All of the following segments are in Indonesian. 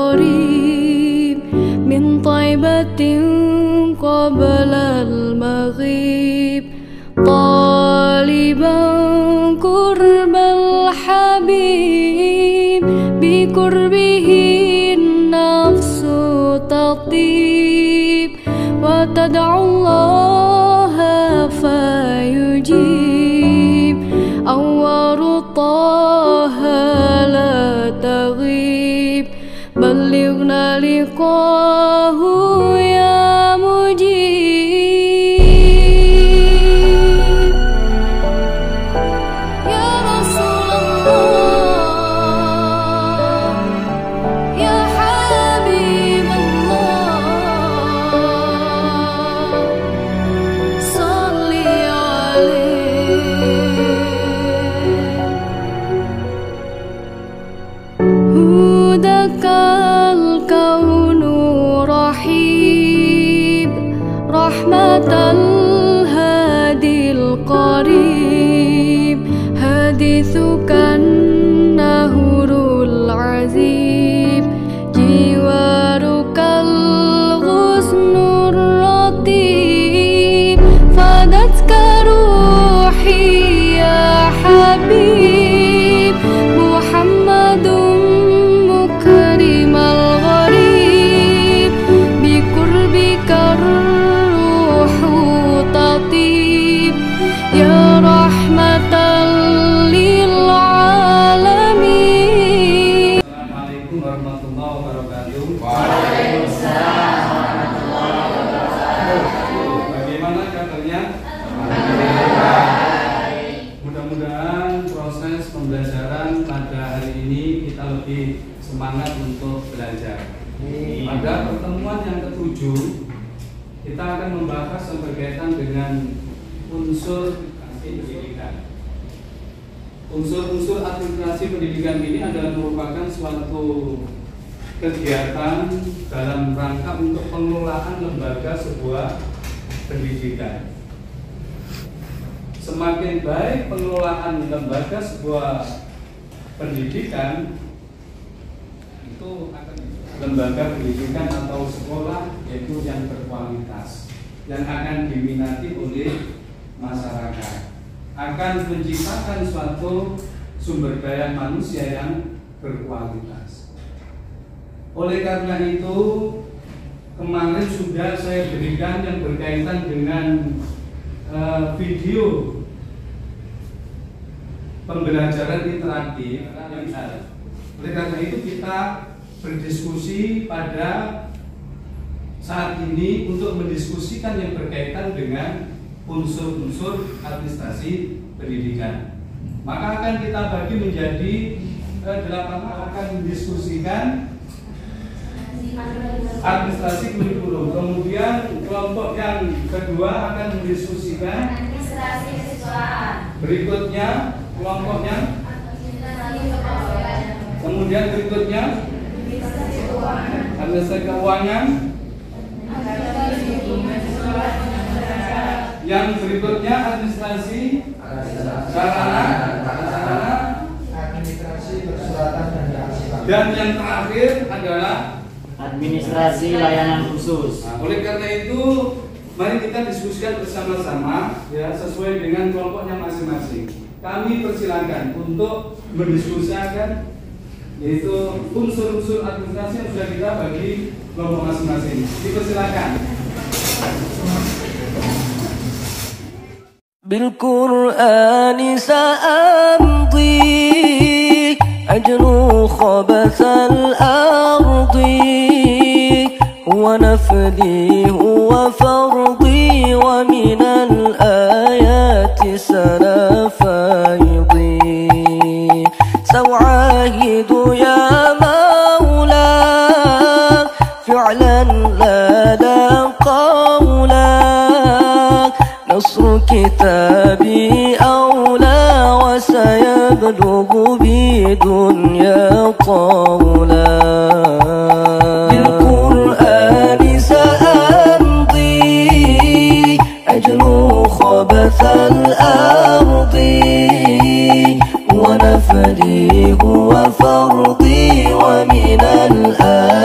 قريب من طيبة قبل المغيب طالبا قرب الحبيب بقربه النفس تطيب وتدعو الله فيجيب أنوار طه لا تغيب بلغنا لقاه يا مجيب يا رسول الله يا حبيب الله صل عليه هداك الكون رحيب رحمة الهادي القريب حديثك النهر العذيب جوارك الغصن الرطيب فدتك روحي يا حبيب محمد مكرم الغريب بقربك الروح تطيب يا رحمة للعالمين. Assalamualaikum warahmatullahi wabarakatuh. Waalaikumsalam warahmatullahi wabarakatuh. Bagaimana kabarnya? Mudah-mudahan proses pembelajaran pada hari ini kita lebih semangat untuk belajar. Pada pertemuan yang ke-7 kita akan membahas yang berkaitan dengan unsur pendidikan. Unsur-unsur administrasi pendidikan ini adalah merupakan suatu kegiatan dalam rangka untuk pengelolaan lembaga sebuah pendidikan. Semakin baik pengelolaan lembaga sebuah pendidikan, itu akan lembaga pendidikan atau sekolah yaitu yang berkualitas, yang akan diminati oleh masyarakat, akan menciptakan suatu sumber daya manusia yang berkualitas. Oleh karena itu, kemarin sudah saya berikan yang berkaitan dengan video pembelajaran interaktif yang ada. Oleh karena itu kita berdiskusi pada saat ini untuk mendiskusikan yang berkaitan dengan unsur-unsur administrasi pendidikan. Maka akan kita bagi menjadi 8 akan mendiskusikan administrasi kurikulum. Kemudian kelompok yang kedua akan mendiskusikan Administrasi kesiswaan. berikutnya kelompoknya. Kemudian berikutnya administrasi keuangan. Yang berikutnya administrasi sarana, administrasi persuratan dan kearsipan. dan yang terakhir adalah administrasi layanan khusus. Nah, oleh karena itu, mari kita diskusikan bersama-sama ya sesuai dengan kelompoknya masing-masing. Kami persilakan untuk mendiskusikan yaitu unsur-unsur administrasi yang sudah kita bagi kelompok masing-masing. Dipersilakan. بالقرآن سأمضي أجنو خبث الأرض ونفدي هو فرضي ومن الآيات سنفيضي سأعاهد يا مولا فعلا لا قولا نصر كتابي أولى وسيبلغ بدنيا قولا بالقرآن سأمضي أجلو خبث الأرض ونفدي هو فرضي ومن الآيات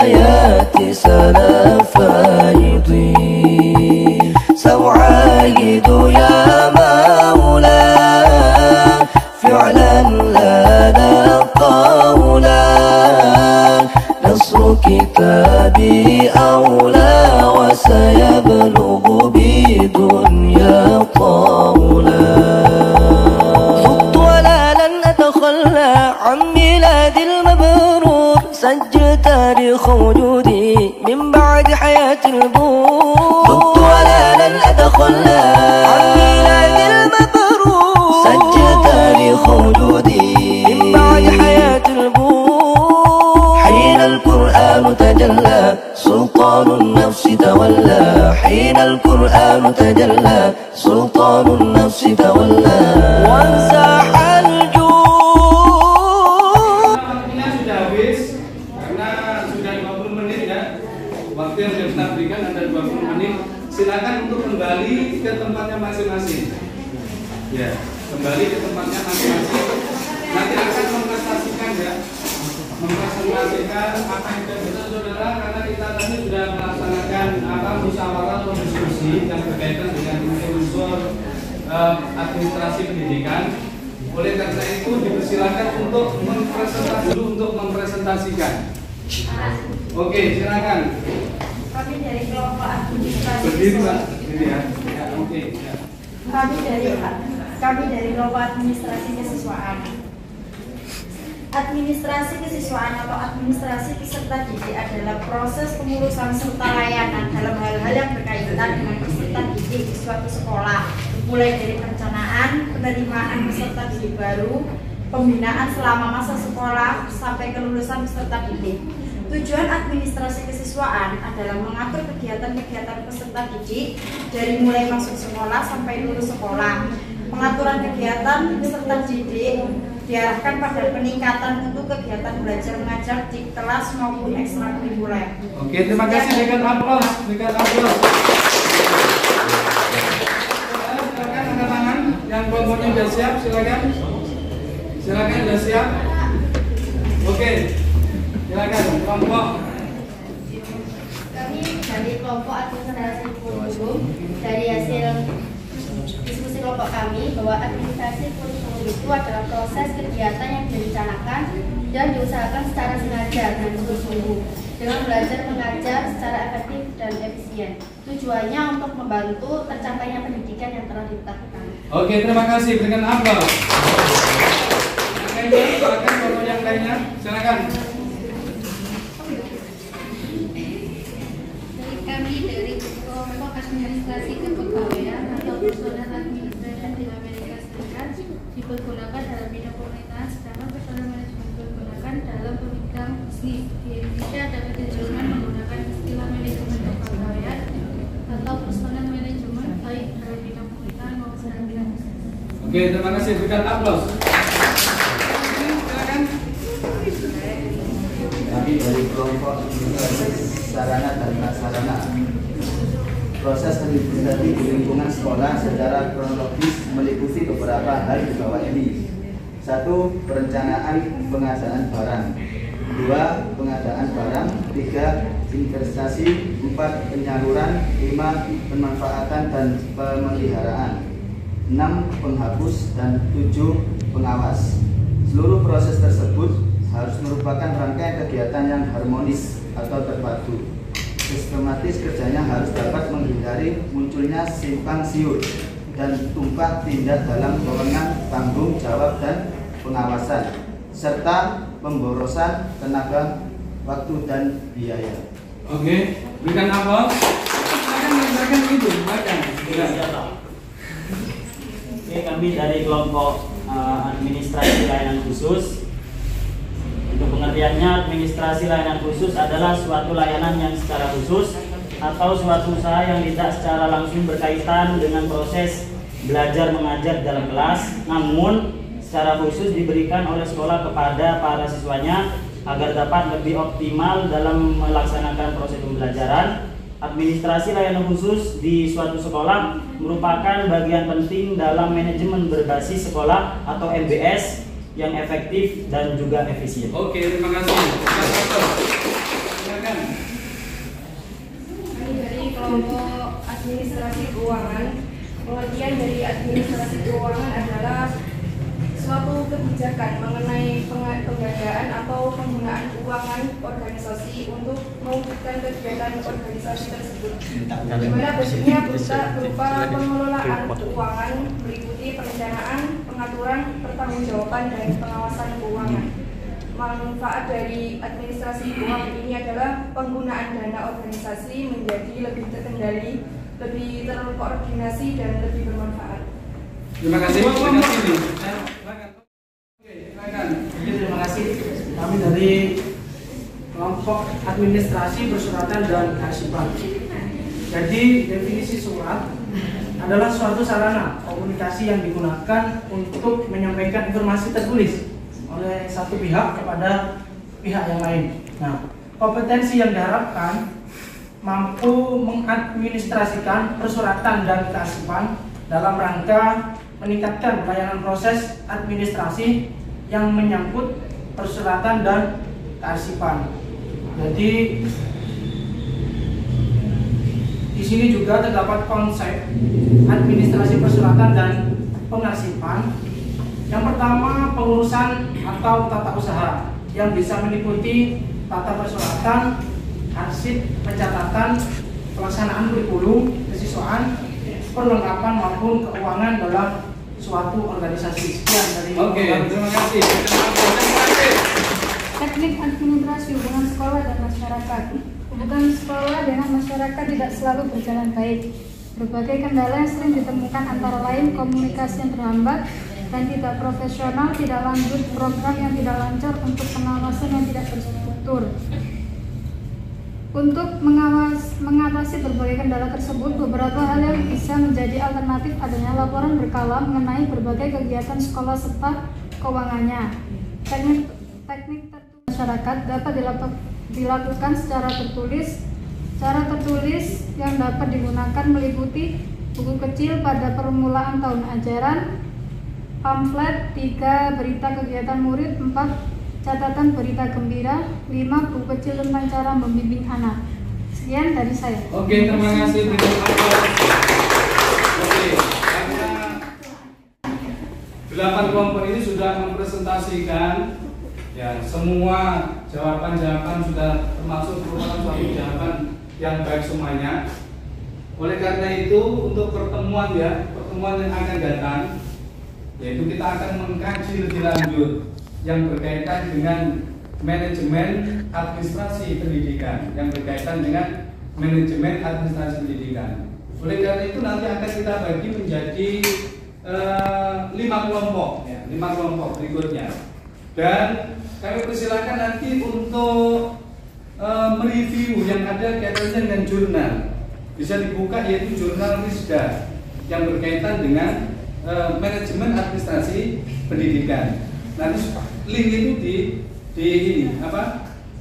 سلطان النفس تولى وانزاح الجود. Waktunya sudah habis karena sudah 50 menit ya. Waktu yang sudah kita berikan ada 20 menit. Silakan untuk kembali ke tempatnya masing-masing. Ya, kembali ke tempatnya masing-masing. Nanti akan mempresentasikan ya, mempresentasikan apa yang kita saudara, karena kita tadi sudah melaksanakan musyawarah atau diskusi yang berkaitan dengan unsur administrasi pendidikan. Oleh karena itu dipersilakan untuk mempresentasikan. Oke, silakan. Kami dari kelompok administrasi Berdiri Mbak, siswa. berdiri ya. Ya, oke. Ya. Kami dari kelompok administrasi kesiswaan. Administrasi kesiswaan atau administrasi peserta didik adalah proses pengurusan serta layanan dalam hal-hal yang berkaitan dengan peserta didik di suatu sekolah, mulai dari perencanaan, penerimaan peserta didik baru, pembinaan selama masa sekolah, sampai kelulusan peserta didik. Tujuan administrasi kesiswaan adalah mengatur kegiatan-kegiatan peserta didik dari mulai masuk sekolah sampai lulus sekolah. Pengaturan kegiatan peserta didik diarahkan pada peningkatan untuk kegiatan belajar mengajar di kelas maupun ekstrakurikuler. Oke, terima kasih. Berikan aplaus, berikan aplaus. Silakan angkat tangan. Yang kelompoknya sudah siap, silakan. Silakan sudah siap. Oke, silakan kelompok. Kami dari kelompok administrasi kurikulum, dari hasil diskusi kelompok kami bahwa administrasi kurikulum itu adalah proses kegiatan yang direncanakan dan diusahakan secara sengaja dan sungguh-sungguh dengan belajar mengajar secara efektif dan efisien. Tujuannya untuk membantu tercapainya pendidikan yang telah ditetapkan. Oke, terima kasih. Berikan aplaus. Silakan kelompok yang lainnya. Silakan. Kami dari kelompok administrasi kepegawaian atau personal administration di Amerika Serikat dipergunakan dalam bidang pemerintahan, sedangkan personal manajemen dipergunakan dalam bidang bisnis. Di Indonesia dapat diterjemahkan menggunakan istilah manajemen kepegawaian atau personal manajemen baik dalam bidang pemerintahan maupun dalam bidang bisnis. Oke, terima kasih. Berikan aplaus. Silakan. Kami dari kelompok sarana dan prasarana. Proses administrasi di lingkungan sekolah secara kronologis meliputi beberapa hal di bawah ini. 1. Perencanaan pengadaan barang. 2. Pengadaan barang. 3. Investasi. 4. Penyaluran. 5. Pemanfaatan dan pemeliharaan. 6. Penghapus dan 7. Pengawas. Seluruh proses tersebut harus merupakan rangkaian kegiatan yang harmonis atau terpadu. Sistematis kerjanya harus dapat menghindari munculnya simpang siur dan tumpang tindih dalam wewenang tanggung jawab dan pengawasan, serta pemborosan tenaga, waktu dan biaya. Oke, berikan aplaus. Silakan itu, silakan. Oke, kami dari kelompok administrasi layanan khusus. Untuk pengertiannya, administrasi layanan khusus adalah suatu layanan yang secara khusus atau suatu usaha yang tidak secara langsung berkaitan dengan proses belajar mengajar dalam kelas, namun secara khusus diberikan oleh sekolah kepada para siswanya agar dapat lebih optimal dalam melaksanakan proses pembelajaran. Administrasi layanan khusus di suatu sekolah merupakan bagian penting dalam manajemen berbasis sekolah atau MBS yang efektif dan juga efisien. Oke, terima kasih. Silakan. Kami dari kelompok administrasi keuangan. Pengertian dari administrasi keuangan adalah suatu kebijakan mengenai pengadaan atau penggunaan keuangan organisasi untuk mewujudkan kegiatan organisasi tersebut. Di mana bentuknya berupa pengelolaan keuangan, meliputi perencanaan, pengaturan, pertanggungjawaban dan pengawasan keuangan. Manfaat dari administrasi keuangan ini adalah penggunaan dana organisasi menjadi lebih terkendali, lebih terkoordinasi dan lebih bermanfaat. Terima kasih. Terima kasih. Terima kasih. Kami dari kelompok administrasi persuratan dan kearsipan. Jadi definisi surat adalah suatu sarana komunikasi yang digunakan untuk menyampaikan informasi tertulis oleh satu pihak kepada pihak yang lain. Nah, kompetensi yang diharapkan mampu mengadministrasikan persuratan dan kearsipan dalam rangka meningkatkan pelayanan proses administrasi yang menyangkut persuratan dan kearsipan. Jadi di sini juga terdapat konsep administrasi persuratan dan pengarsipan. Yang pertama, pengurusan atau tata usaha yang bisa meliputi tata persuratan, arsip, pencatatan, pelaksanaan kurikulum, kesiswaan, perlengkapan maupun keuangan dalam suatu organisasi. Sekian dari Oke, terima kasih. Teknik administrasi hubungan sekolah dan masyarakat. Hubungan sekolah dengan masyarakat tidak selalu berjalan baik. Berbagai kendala yang sering ditemukan antara lain komunikasi yang terhambat dan tidak profesional, tidak lanjut, program yang tidak lancar, untuk pengawasan yang tidak terstruktur. Untuk mengatasi berbagai kendala tersebut, beberapa hal yang bisa menjadi alternatif adanya laporan berkala mengenai berbagai kegiatan sekolah serta keuangannya. Teknik tertulis masyarakat dapat dilakukan secara tertulis. Cara tertulis yang dapat digunakan meliputi buku kecil pada permulaan tahun ajaran, pamflet, 3 berita kegiatan murid, 4 catatan berita gembira, 5 buku kecil tentang cara membimbing anak. Sekian dari saya. Oke, terima kasih. Oke, karena 8 kelompok ini sudah mempresentasikan ya semua jawaban-jawaban, sudah termasuk merupakan suatu jawaban yang baik semuanya. Oleh karena itu, untuk pertemuan yang akan datang, yaitu kita akan mengkaji lebih lanjut yang berkaitan dengan manajemen administrasi pendidikan, Oleh karena itu nanti akan kita bagi menjadi 5 kelompok, ya, 5 kelompok berikutnya. Dan kami persilakan nanti untuk mereview yang ada kaitannya dengan jurnal. Bisa dibuka, yaitu jurnal Risda yang berkaitan dengan manajemen administrasi pendidikan. Nanti link itu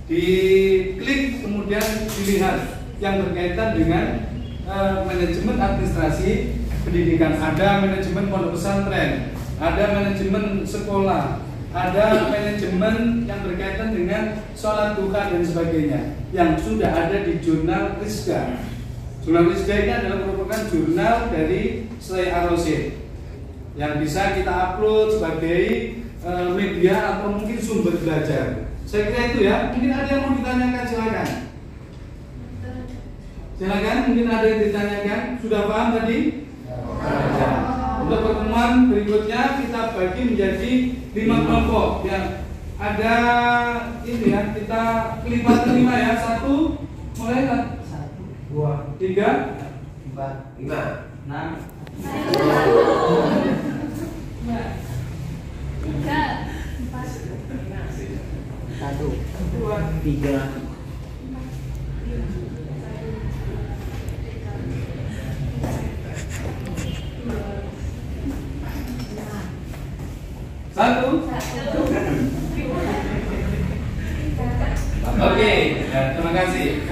diklik, kemudian dilihat yang berkaitan dengan manajemen administrasi pendidikan. Ada manajemen pondok pesantren, ada manajemen sekolah, ada manajemen yang berkaitan dengan sholat duha dan sebagainya yang sudah ada di jurnal Risda. Jurnal Risda ini adalah merupakan jurnal dari Syekh Ar-Rasyid yang bisa kita upload sebagai media atau mungkin sumber belajar. Saya kira itu ya. Mungkin ada yang mau ditanyakan, silakan. Silakan, mungkin ada yang ditanyakan. Sudah paham tadi? Ya. Untuk pertemuan berikutnya kita bagi menjadi 5 kelompok. Ya. Ada ini ya, kita kelipatan 5 ya. 1, mulai 1, 2, 3, 4, 5, 6, 1, 2, 3. Oke, ya, terima kasih.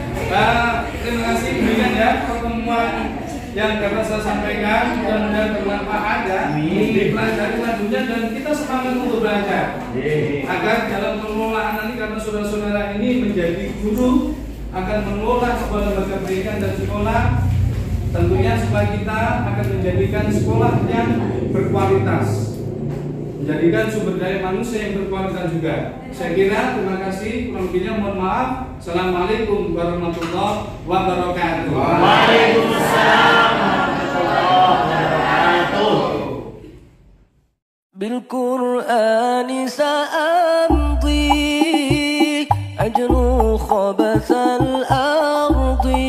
Terima kasih demikian ya pertemuan yang dapat saya sampaikan, mudah-mudahan bermanfaat ya. Dipelajari selanjutnya dan kita semangat untuk belajar. Agar dalam pengelolaan nanti, karena saudara-saudara ini menjadi guru, akan mengelola sebuah lembaga pendidikan dan sekolah, tentunya supaya kita akan menjadikan sekolah yang berkualitas, menjadikan sumber daya manusia yang berkualitas juga. Saya kira terima kasih, kurang lebihnya mohon maaf. Assalamualaikum warahmatullahi wabarakatuh. Waalaikumsalam warahmatullahi wabarakatuh. Bil Qur'ani sa'amdi ajnu khabathal ardi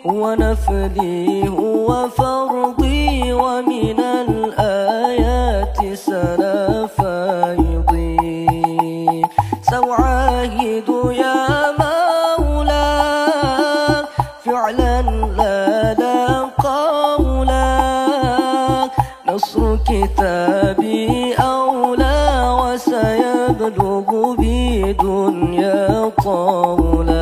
wa nafdi huwa fardi wa minal ayati sanafaydi سأعاهد يا مولا فعلا لا قول نصر كتابي أولى وسيبلغ بي دنيا طاولا